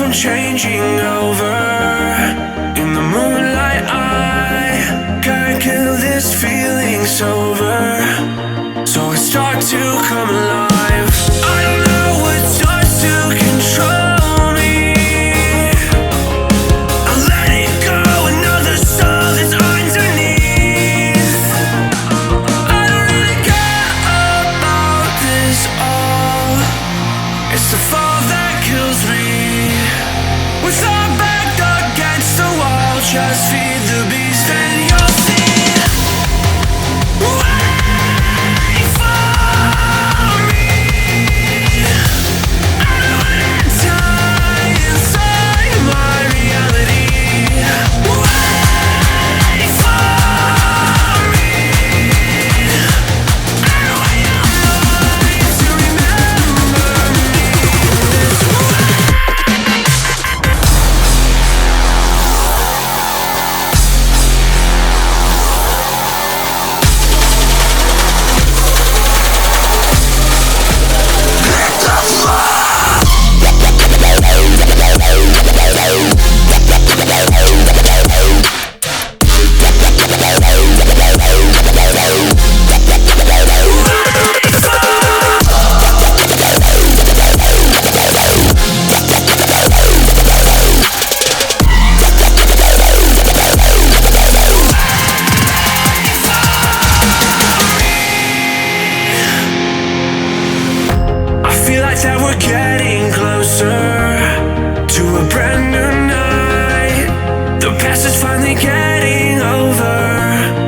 from changing over. In the moonlight I can't kill this feeling sober, so I start to come alive. I don't know what starts to control me. I let it go, another soul that's underneath. I don't really care about this all. It's the fall that kills me. With our back against the wall, just feed the beast and you'll see. Wait for me. I don't wanna die inside my reality. Wait for me. I don't want your mind to remember me this way. That we're getting closer to a brand new night. The past is finally getting over.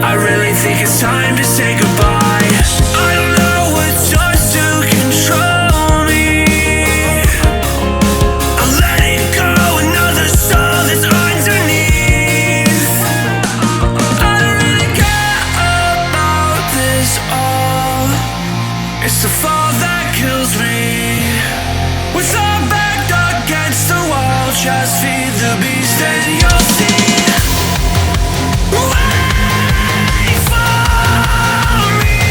I really think it's time to say goodbye. I don't know what starts to control me. I let it go, another soul that's underneath. I don't really care about this all. It's the fall that kills me. With our back against the wall, just feed the beast and you'll see. Wait for me.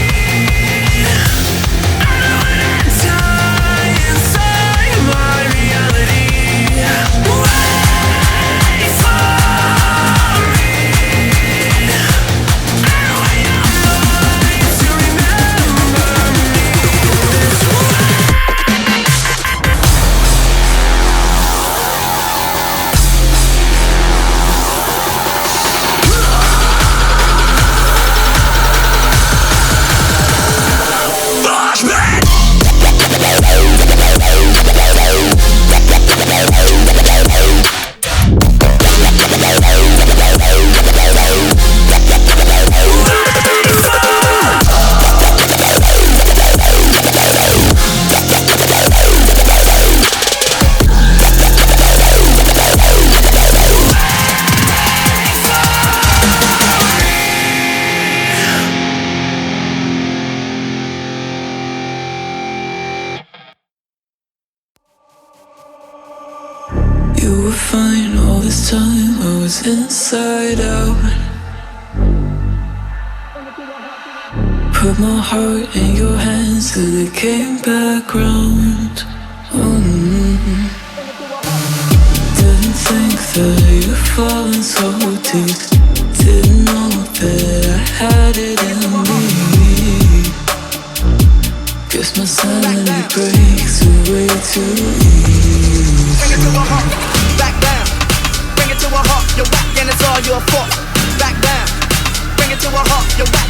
I don't wanna die inside my reality. Wait for me. I don't want your mind to remember me this way. You were fine all this time, I was inside out. Put my heart in your hands till it came back round. Didn't think that you'd fallen so deep. Didn't know that I had it in me. Guess my sanity breaks away too easy. Bring it to a halt, back down. Bring it to a halt, you're whack and it's all your fault. Back down. Bring it to a halt, you're whack.